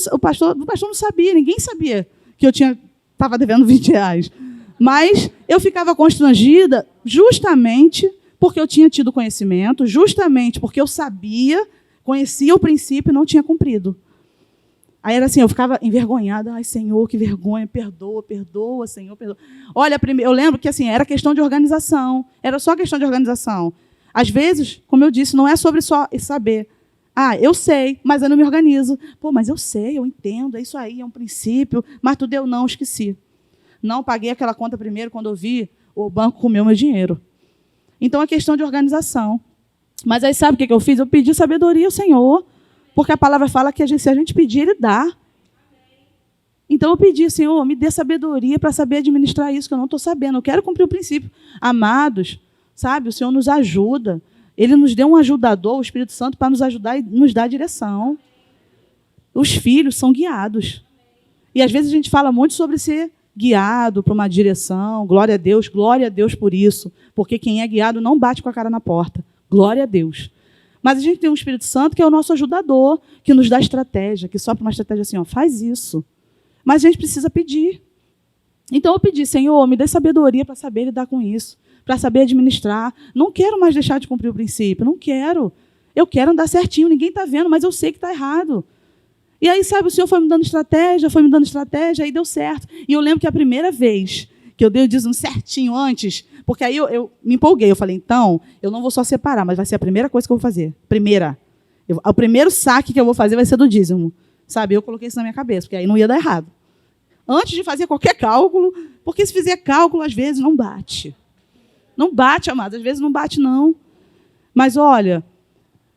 não sabia, ninguém sabia que eu estava devendo R$20. Mas eu ficava constrangida justamente porque eu tinha tido conhecimento, justamente porque eu sabia, conhecia o princípio e não tinha cumprido. Aí era assim, eu ficava envergonhada. Ai, Senhor, que vergonha, perdoa, Senhor, perdoa. Olha, eu lembro que assim, era questão de organização, era só questão de organização. Às vezes, como eu disse, não é sobre só saber. Eu sei, mas eu não me organizo. Mas eu sei, eu entendo, é isso aí, é um princípio, mas tu deu não, esqueci. Não paguei aquela conta primeiro, quando eu vi, o banco comeu meu dinheiro. Então, é questão de organização. Mas aí, sabe o que eu fiz? Eu pedi sabedoria ao Senhor, porque a palavra fala que se a gente pedir, Ele dá. Então, eu pedi, Senhor, me dê sabedoria para saber administrar isso, que eu não estou sabendo. Eu quero cumprir o princípio. Amados, sabe, o Senhor nos ajuda. Ele nos deu um ajudador, o Espírito Santo, para nos ajudar e nos dar direção. Os filhos são guiados. E, às vezes, a gente fala muito sobre ser guiado para uma direção, glória a Deus por isso, porque quem é guiado não bate com a cara na porta, glória a Deus. Mas a gente tem um Espírito Santo que é o nosso ajudador, que nos dá estratégia, que sopra uma estratégia assim, faz isso. Mas a gente precisa pedir. Então eu pedi, Senhor, me dê sabedoria para saber lidar com isso, para saber administrar. Não quero mais deixar de cumprir o princípio, não quero. Eu quero andar certinho, ninguém está vendo, mas eu sei que está errado. E aí, sabe, o Senhor foi me dando estratégia, aí deu certo. E eu lembro que a primeira vez que eu dei o dízimo certinho antes, porque aí eu me empolguei, eu falei, então, eu não vou só separar, mas vai ser a primeira coisa que eu vou fazer. O primeiro saque que eu vou fazer vai ser do dízimo. Sabe, eu coloquei isso na minha cabeça, porque aí não ia dar errado. Antes de fazer qualquer cálculo, porque se fizer cálculo, às vezes não bate. Não bate, amados, às vezes não bate, não. Mas, olha,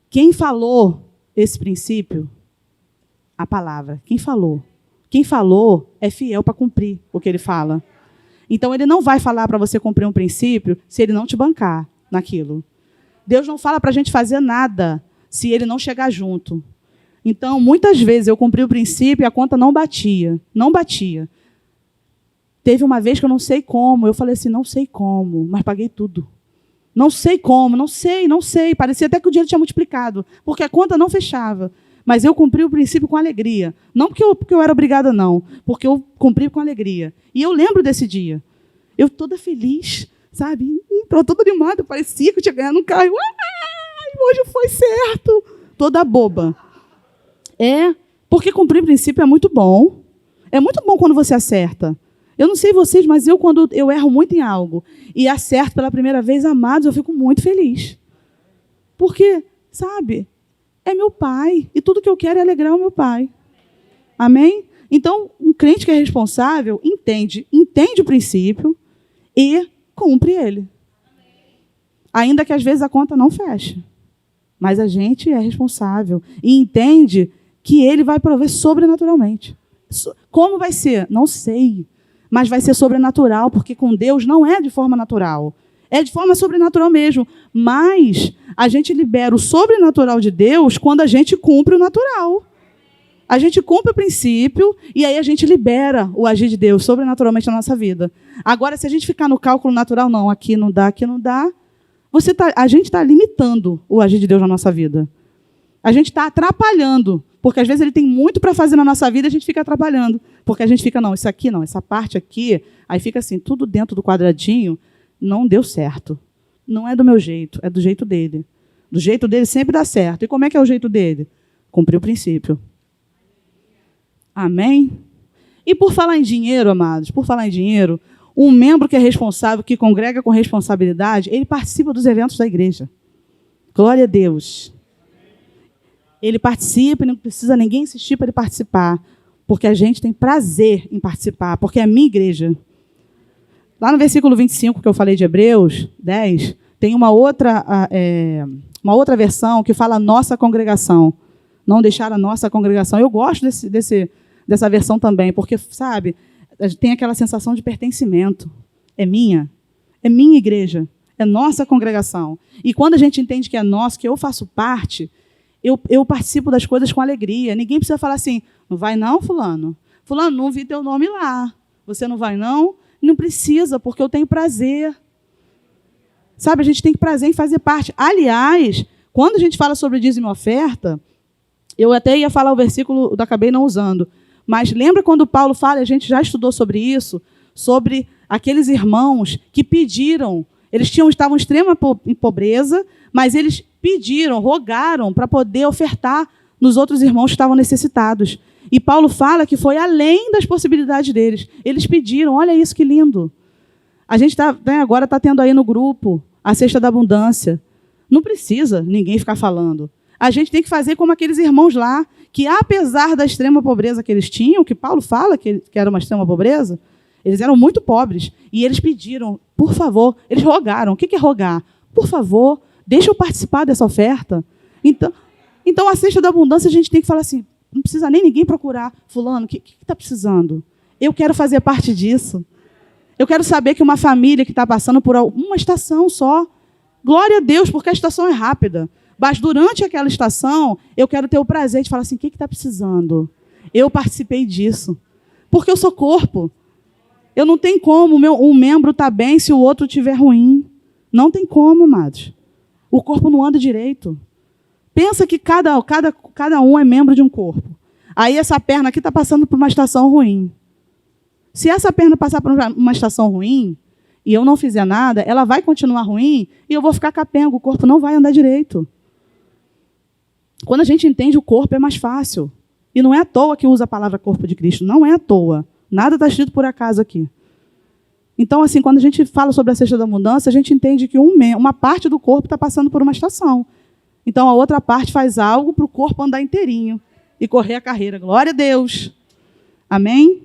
quem falou esse princípio, a palavra, quem falou é fiel para cumprir o que ele fala. Então, ele não vai falar para você cumprir um princípio se ele não te bancar naquilo. Deus não fala para a gente fazer nada se ele não chegar junto. Então, muitas vezes eu cumpri o princípio e a conta não batia. Não batia. Teve uma vez que eu não sei como. Eu falei assim, não sei como, mas paguei tudo. Não sei como, não sei. Parecia até que o dinheiro tinha multiplicado, porque a conta não fechava. Mas eu cumpri o princípio com alegria. Não porque eu era obrigada, não. Porque eu cumpri com alegria. E eu lembro desse dia. Eu toda feliz, sabe? Toda animada, parecia que eu tinha ganhado um carro. Hoje foi certo. Toda boba. Porque cumprir princípio é muito bom. É muito bom quando você acerta. Eu não sei vocês, mas quando eu erro muito em algo e acerto pela primeira vez, amados, eu fico muito feliz. Porque, sabe, é meu pai. E tudo que eu quero é alegrar o meu pai. Amém? Então, um crente que é responsável entende o princípio e cumpre ele. Ainda que às vezes a conta não feche. Mas a gente é responsável e entende que ele vai prover sobrenaturalmente. Como vai ser? Não sei. Mas vai ser sobrenatural, porque com Deus não é de forma natural. É de forma sobrenatural mesmo. Mas a gente libera o sobrenatural de Deus quando a gente cumpre o natural. A gente cumpre o princípio e aí a gente libera o agir de Deus sobrenaturalmente na nossa vida. Agora, se a gente ficar no cálculo natural, não, aqui não dá, a gente está limitando o agir de Deus na nossa vida. A gente está atrapalhando, porque às vezes ele tem muito para fazer na nossa vida e a gente fica atrapalhando. Porque a gente fica, não, isso aqui não, essa parte aqui, aí fica assim, tudo dentro do quadradinho, não deu certo. Não é do meu jeito, é do jeito dele. Do jeito dele sempre dá certo. E como é que é o jeito dele? Cumprir o princípio. Amém? E por falar em dinheiro, amados, um membro que é responsável, que congrega com responsabilidade, ele participa dos eventos da igreja. Glória a Deus. Ele participa e não precisa ninguém insistir para ele participar, porque a gente tem prazer em participar, porque é a minha igreja. Lá no versículo 25, que eu falei de Hebreus 10, tem uma outra versão que fala nossa congregação. Não deixar a nossa congregação. Eu gosto dessa versão também, porque, sabe, tem aquela sensação de pertencimento. É minha igreja, é nossa congregação. E quando a gente entende que é nosso, que eu faço parte, eu participo das coisas com alegria. Ninguém precisa falar assim, não vai não, fulano? Fulano, não vi teu nome lá. Você não vai não? Não precisa, porque eu tenho prazer. Sabe, a gente tem prazer em fazer parte. Aliás, quando a gente fala sobre dízimo e oferta, eu até ia falar o versículo, eu acabei não usando, mas lembra quando Paulo fala, a gente já estudou sobre isso, sobre aqueles irmãos que pediram, eles estavam em extrema pobreza, mas eles pediram, rogaram para poder ofertar nos outros irmãos que estavam necessitados. E Paulo fala que foi além das possibilidades deles. Eles pediram, olha isso que lindo. A gente agora está tendo aí no grupo a cesta da abundância. Não precisa ninguém ficar falando. A gente tem que fazer como aqueles irmãos lá, que apesar da extrema pobreza que eles tinham, que Paulo fala que era uma extrema pobreza, eles eram muito pobres. E eles pediram, por favor, eles rogaram. O que é rogar? Por favor, deixa eu participar dessa oferta. Então a cesta da abundância, a gente tem que falar assim, não precisa nem ninguém procurar. Fulano, o que está precisando? Eu quero fazer parte disso. Eu quero saber que uma família que está passando por uma estação só, glória a Deus, porque a estação é rápida. Mas durante aquela estação, eu quero ter o prazer de falar assim, o que está precisando? Eu participei disso. Porque eu sou corpo. Eu não tenho como um membro estar bem se o outro estiver ruim. Não tem como, amados. O corpo não anda direito. Pensa que cada um é membro de um corpo. Aí essa perna aqui está passando por uma estação ruim. Se essa perna passar por uma estação ruim, e eu não fizer nada, ela vai continuar ruim e eu vou ficar capenga, o corpo não vai andar direito. Quando a gente entende o corpo, é mais fácil. E não é à toa que usa a palavra corpo de Cristo. Não é à toa. Nada está escrito por acaso aqui. Então, assim, quando a gente fala sobre a cesta da abundância, a gente entende que uma parte do corpo está passando por uma estação. Então, a outra parte faz algo para o corpo andar inteirinho e correr a carreira. Glória a Deus. Amém?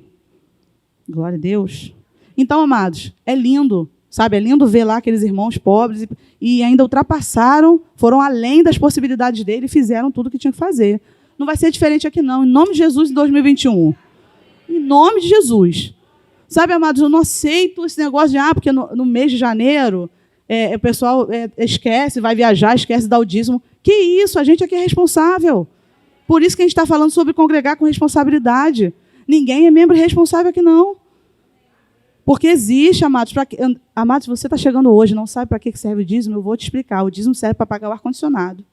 Glória a Deus. Então, amados, é lindo, sabe? É lindo ver lá aqueles irmãos pobres e ainda ultrapassaram, foram além das possibilidades dele e fizeram tudo o que tinham que fazer. Não vai ser diferente aqui, não. Em nome de Jesus, em 2021. Em nome de Jesus. Sabe, amados, eu não aceito esse negócio de, porque no mês de janeiro o pessoal esquece, vai viajar, esquece de dar o dízimo. Que isso, a gente aqui é responsável. Por isso que a gente está falando sobre congregar com responsabilidade. Ninguém é membro responsável aqui, não. Porque existe, amados, amados, se você está chegando hoje e não sabe para que serve o dízimo, eu vou te explicar. O dízimo serve para pagar o ar-condicionado,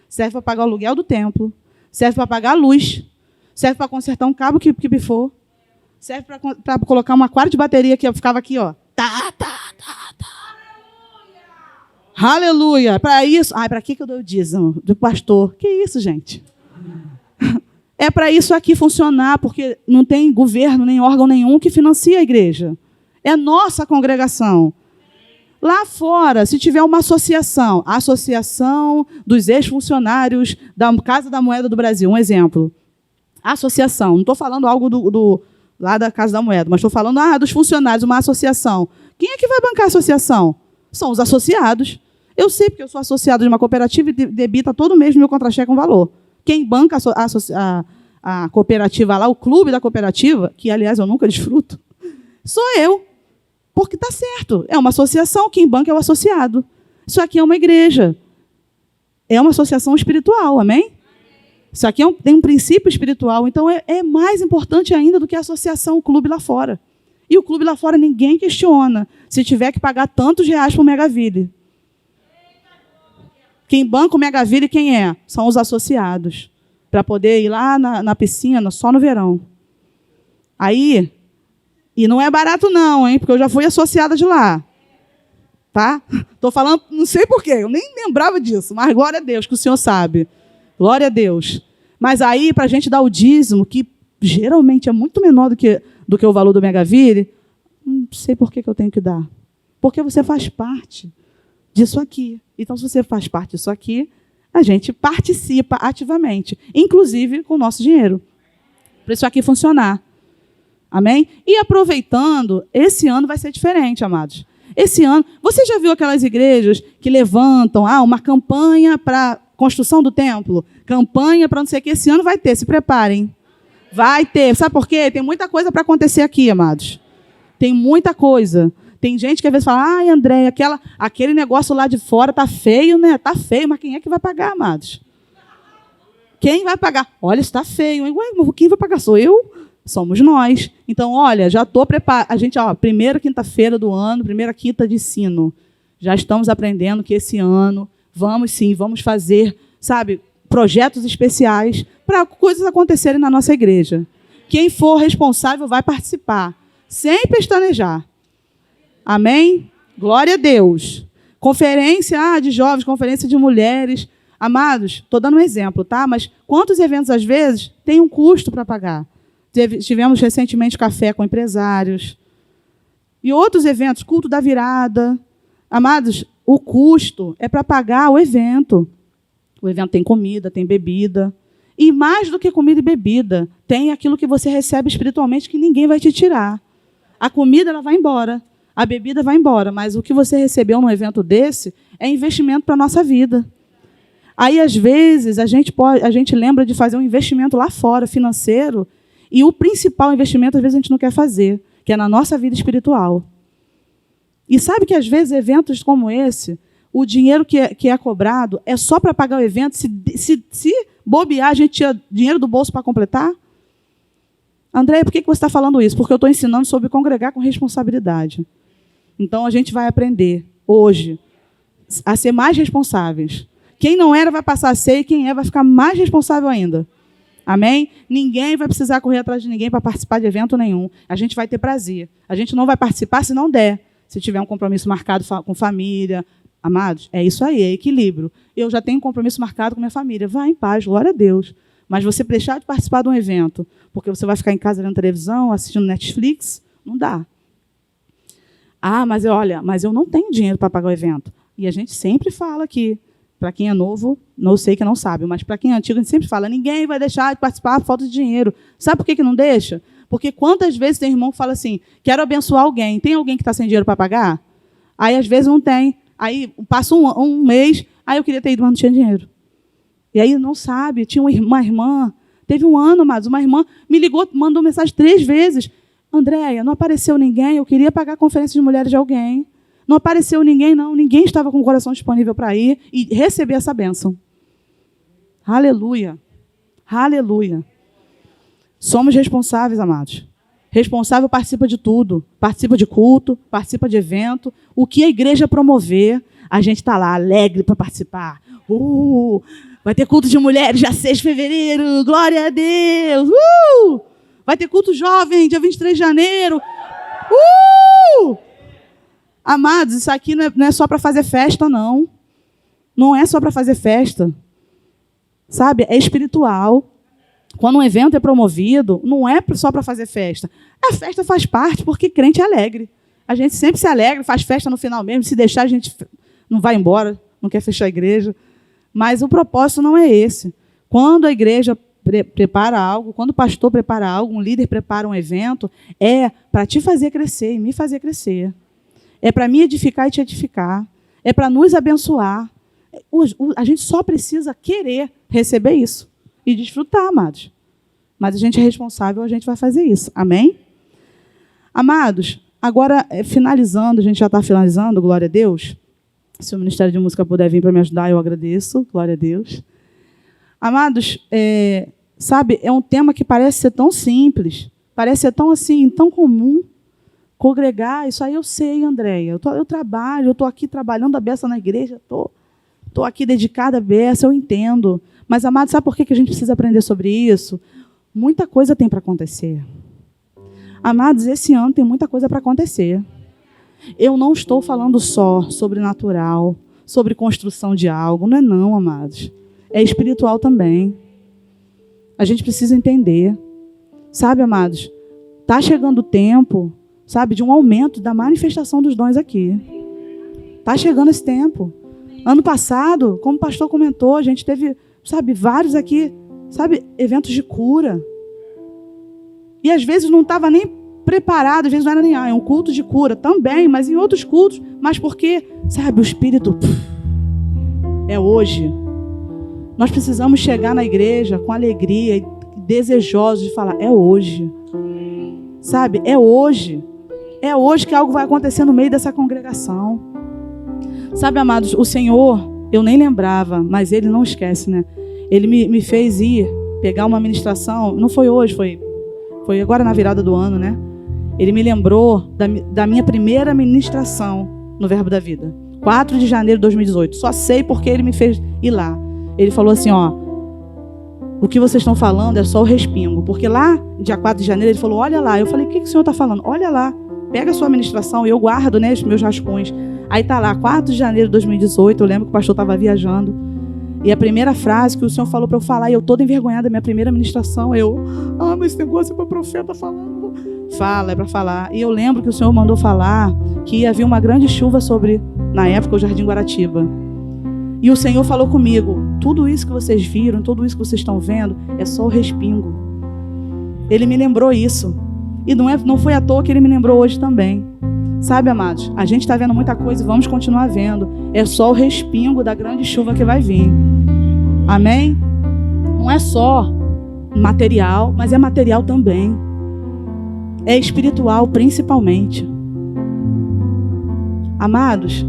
serve para pagar o aluguel do templo, serve para pagar a luz, serve para consertar um cabo que pifou, serve para colocar um aquário de bateria que ficava aqui, ó. Aleluia! Para isso. Para que eu dou o dízimo? Do pastor. Que isso, gente? É para isso aqui funcionar, porque não tem governo, nem órgão nenhum que financia a igreja. É nossa congregação. Lá fora, se tiver uma associação, a Associação dos Ex-Funcionários da Casa da Moeda do Brasil, um exemplo. Associação, não estou falando algo lá da Casa da Moeda, mas estou falando dos funcionários, uma associação. Quem é que vai bancar a associação? São os associados. Eu sei, porque eu sou associado de uma cooperativa e debita todo mês no meu contra-cheque um valor. Quem banca a cooperativa lá, o clube da cooperativa, que, aliás, eu nunca desfruto, sou eu. Porque está certo. É uma associação, quem banca é o associado. Isso aqui é uma igreja. É uma associação espiritual, amém? Isso aqui tem um princípio espiritual, então é mais importante ainda do que a associação, o clube lá fora. E o clube lá fora ninguém questiona se tiver que pagar tantos reais para o Megaville. Quem banca o Megaville, quem é? São os associados. Para poder ir lá na piscina só no verão. Aí, e não é barato não, hein? Porque eu já fui associada de lá. Tá? Estou falando, não sei porquê, eu nem lembrava disso, mas glória a Deus, que o Senhor sabe. Glória a Deus. Mas aí, para a gente dar o dízimo, que geralmente é muito menor do que o valor do Megaville, não sei por que eu tenho que dar. Porque você faz parte disso aqui. Então, se você faz parte disso aqui, a gente participa ativamente, inclusive com o nosso dinheiro, para isso aqui funcionar. Amém? E aproveitando, esse ano vai ser diferente, amados. Esse ano, você já viu aquelas igrejas que levantam uma campanha para construção do templo? Campanha para não sei o que. Esse ano vai ter, se preparem. Vai ter. Sabe por quê? Tem muita coisa para acontecer aqui, amados. Tem muita coisa. Tem gente que às vezes fala, André, aquele negócio lá de fora tá feio, né? Tá feio, mas quem é que vai pagar, amados? Quem vai pagar? Olha, está feio, hein? Ué, quem vai pagar? Sou eu? Somos nós. Então, olha, já estou preparado. A gente, primeira quinta-feira do ano, primeira quinta de ensino. Já estamos aprendendo que esse ano vamos fazer, sabe, projetos especiais para coisas acontecerem na nossa igreja. Quem for responsável vai participar, sem pestanejar. Amém? Glória a Deus. Conferência de jovens, conferência de mulheres. Amados, estou dando um exemplo, tá? Mas quantos eventos, às vezes, têm um custo para pagar? Tivemos recentemente café com empresários. E outros eventos, culto da virada. Amados, o custo é para pagar o evento. O evento tem comida, tem bebida. E mais do que comida e bebida, tem aquilo que você recebe espiritualmente que ninguém vai te tirar. A comida ela vai embora, a bebida vai embora, mas o que você recebeu num evento desse é investimento para a nossa vida. Aí, às vezes, a gente lembra de fazer um investimento lá fora, financeiro, e o principal investimento, às vezes, a gente não quer fazer, que é na nossa vida espiritual. E sabe que, às vezes, eventos como esse, o dinheiro que é cobrado é só para pagar o evento, se bobear, a gente tira dinheiro do bolso para completar? André, por que você está falando isso? Porque eu estou ensinando sobre congregar com responsabilidade. Então, a gente vai aprender, hoje, a ser mais responsáveis. Quem não era vai passar a ser, e quem vai ficar mais responsável ainda. Amém? Ninguém vai precisar correr atrás de ninguém para participar de evento nenhum. A gente vai ter prazer. A gente não vai participar se não der. Se tiver um compromisso marcado com família. Amados, é isso aí, é equilíbrio. Eu já tenho um compromisso marcado com minha família. Vá em paz, glória a Deus. Mas você deixar de participar de um evento, porque você vai ficar em casa vendo televisão, assistindo Netflix, não dá. Mas eu não tenho dinheiro para pagar o evento. E a gente sempre fala aqui, para quem é novo, não sei que não sabe, mas para quem é antigo, a gente sempre fala, ninguém vai deixar de participar por falta de dinheiro. Sabe por que não deixa? Porque quantas vezes tem irmão que fala assim, quero abençoar alguém, tem alguém que está sem dinheiro para pagar? Aí, às vezes, não tem. Aí, passa um mês, eu queria ter ido, mas não tinha dinheiro. E aí, não sabe, tinha uma irmã, teve um ano, mas uma irmã me ligou, mandou mensagem 3 vezes. Andréia, não apareceu ninguém, eu queria pagar a conferência de mulheres de alguém. Não apareceu ninguém, não. Ninguém estava com o coração disponível para ir e receber essa bênção. Aleluia. Aleluia. Somos responsáveis, amados. Responsável participa de tudo. Participa de culto, participa de evento. O que a igreja promover, a gente está lá, alegre para participar. Vai ter culto de mulheres dia 6 de fevereiro. Glória a Deus. Vai ter culto jovem dia 23 de janeiro. Amados, isso aqui não é só para fazer festa, não. Não é só para fazer festa. Sabe? É espiritual. Quando um evento é promovido, não é só para fazer festa. A festa faz parte, porque crente é alegre. A gente sempre se alegra, faz festa no final mesmo. Se deixar, a gente não vai embora, não quer fechar a igreja. Mas o propósito não é esse. Quando a igreja prepara algo, quando o pastor prepara algo, um líder prepara um evento, é para te fazer crescer e me fazer crescer. É para me edificar e te edificar. É para nos abençoar. A gente só precisa querer receber isso. E desfrutar, amados. Mas a gente é responsável, a gente vai fazer isso. Amém? Amados, agora, finalizando, a gente já está finalizando, glória a Deus. Se o Ministério de Música puder vir para me ajudar, eu agradeço, glória a Deus. Amados, sabe, é um tema que parece ser tão simples, parece ser tão assim, tão comum. Congregar, isso aí eu sei, Andréia. Eu trabalho, eu estou aqui trabalhando a beça na igreja, estou aqui dedicada à beça, eu entendo. Mas, amados, sabe por que a gente precisa aprender sobre isso? Muita coisa tem para acontecer. Amados, esse ano tem muita coisa para acontecer. Eu não estou falando só sobre natural, sobre construção de algo. Não é não, amados. É espiritual também. A gente precisa entender. Sabe, amados, está chegando o tempo, sabe, de um aumento da manifestação dos dons aqui. Está chegando esse tempo. Ano passado, como o pastor comentou, a gente teve, sabe, vários aqui, sabe, eventos de cura. E às vezes não estava nem preparado, às vezes não era nem é um culto de cura também, mas em outros cultos, mas porque, sabe, o Espírito é hoje. Nós precisamos chegar na igreja com alegria e desejosos de falar, é hoje. Sabe, é hoje. É hoje que algo vai acontecer no meio dessa congregação. Sabe, amados, o Senhor, eu nem lembrava, mas Ele não esquece, né? Ele me fez ir, pegar uma ministração, não foi hoje, foi agora na virada do ano, né? Ele me lembrou da minha primeira ministração no Verbo da Vida. 4 de janeiro de 2018. Só sei porque Ele me fez ir lá. Ele falou assim, ó, o que vocês estão falando é só o respingo. Porque lá, dia 4 de janeiro, Ele falou, olha lá. Eu falei, o que o Senhor está falando? Olha lá, pega a sua ministração. E eu guardo, né, os meus rascunhos. Aí tá lá, 4 de janeiro de 2018, eu lembro que o pastor estava viajando. E a primeira frase que o Senhor falou para eu falar, e eu toda envergonhada, minha primeira ministração, mas esse negócio é para o profeta falando. Fala, é para falar. E eu lembro que o Senhor mandou falar que havia uma grande chuva sobre, na época, o Jardim Guaratiba. E o Senhor falou comigo, tudo isso que vocês viram, tudo isso que vocês estão vendo, é só o respingo. Ele me lembrou isso. E não foi à toa que Ele me lembrou hoje também. Sabe, amados, a gente está vendo muita coisa e vamos continuar vendo. É só o respingo da grande chuva que vai vir. Amém? Não é só material, mas é material também. É espiritual, principalmente. Amados,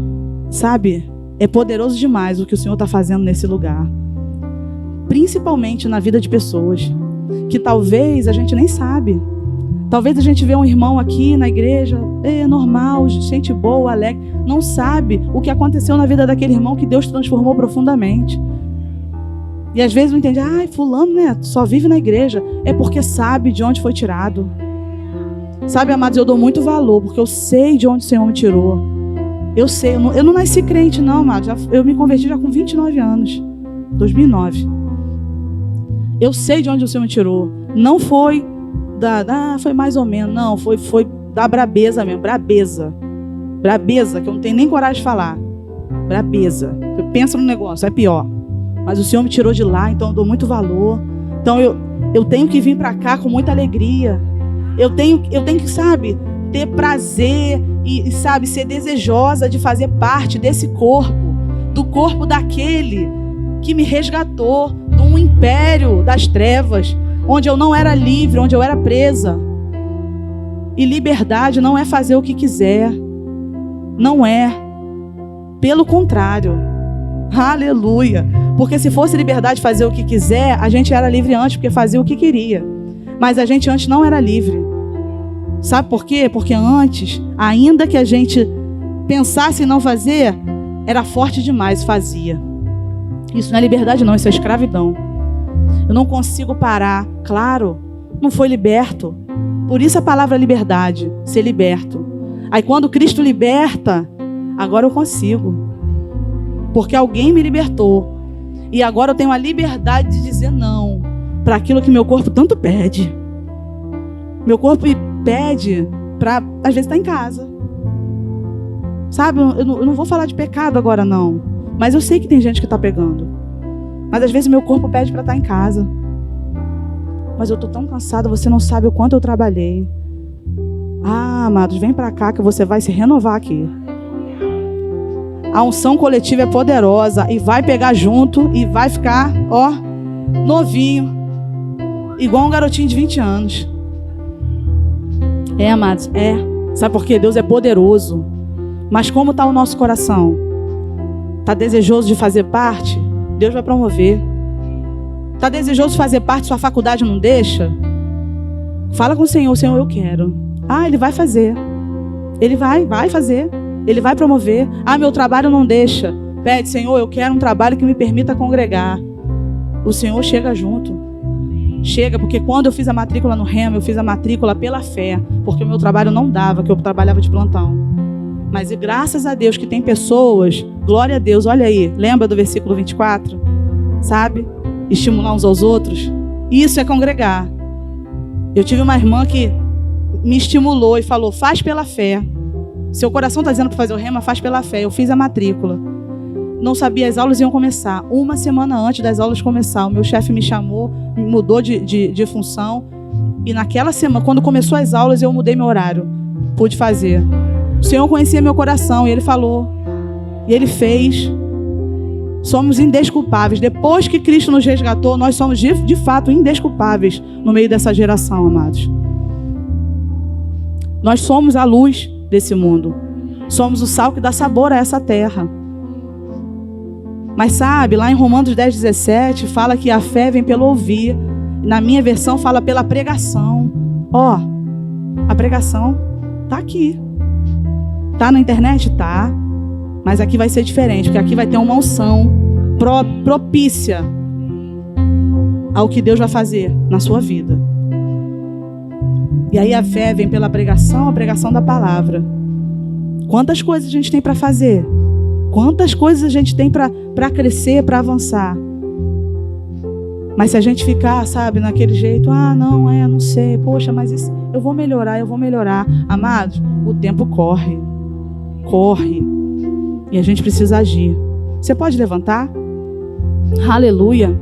sabe, é poderoso demais o que o Senhor está fazendo nesse lugar. Principalmente na vida de pessoas que talvez a gente nem sabe. Talvez a gente vê um irmão aqui na igreja, normal, gente boa, alegre, não sabe o que aconteceu na vida daquele irmão que Deus transformou profundamente. E às vezes não entende, fulano, né, só vive na igreja, é porque sabe de onde foi tirado. Sabe, amados, eu dou muito valor, porque eu sei de onde o Senhor me tirou. Eu sei, eu não nasci crente não, amados, eu me converti já com 29 anos, 2009. Eu sei de onde o Senhor me tirou. Não foi foi mais ou menos, não, foi da brabeza mesmo, brabeza, que eu não tenho nem coragem de falar, brabeza, eu penso no negócio, é pior, mas o Senhor me tirou de lá, então eu dou muito valor, então eu tenho que vir para cá com muita alegria, eu tenho que, sabe, ter prazer e, sabe, ser desejosa de fazer parte desse corpo, do corpo daquele que me resgatou de um império das trevas, onde eu não era livre, onde eu era presa. E liberdade não é fazer o que quiser. Não é. Pelo contrário. Aleluia. Porque se fosse liberdade fazer o que quiser, a gente era livre antes, porque fazia o que queria. Mas a gente antes não era livre. Sabe por quê? Porque antes, ainda que a gente pensasse em não fazer, era forte demais, fazia. Isso não é liberdade não, isso é escravidão. Eu não consigo parar. Claro, não foi liberto. Por isso a palavra liberdade, ser liberto. Aí quando Cristo liberta, agora eu consigo. Porque alguém me libertou. E agora eu tenho a liberdade de dizer não para aquilo que meu corpo tanto pede. Meu corpo pede para, às vezes, estar em casa. Sabe, eu não vou falar de pecado agora não. Mas eu sei que tem gente que está pegando. Mas às vezes meu corpo pede para estar em casa. Mas eu estou tão cansada, você não sabe o quanto eu trabalhei. Ah, amados, vem para cá que você vai se renovar aqui. A unção coletiva é poderosa e vai pegar junto e vai ficar, ó, novinho. Igual um garotinho de 20 anos. É, amados, é. Sabe por quê? Deus é poderoso. Mas como está o nosso coração? Está desejoso de fazer parte? Deus vai promover. Está desejoso de fazer parte, sua faculdade não deixa? Fala com o Senhor, Senhor, eu quero. Ah, Ele vai fazer. Ele vai fazer. Ele vai promover. Ah, meu trabalho não deixa. Pede, Senhor, eu quero um trabalho que me permita congregar. O Senhor chega junto. Chega, porque quando eu fiz a matrícula no Rema, eu fiz a matrícula pela fé, porque o meu trabalho não dava, que eu trabalhava de plantão. Mas e graças a Deus que tem pessoas, glória a Deus, olha aí, lembra do versículo 24? Sabe? Estimular uns aos outros. Isso é congregar. Eu tive uma irmã que me estimulou e falou, faz pela fé. Seu coração está dizendo para fazer o Rema, faz pela fé. Eu fiz a matrícula. Não sabia, as aulas iam começar. Uma semana antes das aulas começar, o meu chefe me chamou, me mudou de função. E naquela semana, quando começou as aulas, eu mudei meu horário. Pude fazer. O Senhor conhecia meu coração e Ele falou. E Ele fez. Somos indesculpáveis. Depois que Cristo nos resgatou, nós somos de fato indesculpáveis no meio dessa geração, amados. Nós somos a luz desse mundo. Somos o sal que dá sabor a essa terra. Mas sabe, lá em Romanos 10:17 fala que a fé vem pelo ouvir. Na minha versão fala pela pregação. Ó, a pregação tá aqui. Tá na internet? Tá. Mas aqui vai ser diferente, porque aqui vai ter uma unção propícia ao que Deus vai fazer na sua vida. E aí a fé vem pela pregação, a pregação da palavra. Quantas coisas a gente tem para fazer? Quantas coisas a gente tem para crescer, para avançar? Mas se a gente ficar, sabe, naquele jeito, não sei, poxa, mas isso, eu vou melhorar. Amados, o tempo corre. E a gente precisa agir. Você pode levantar? Aleluia.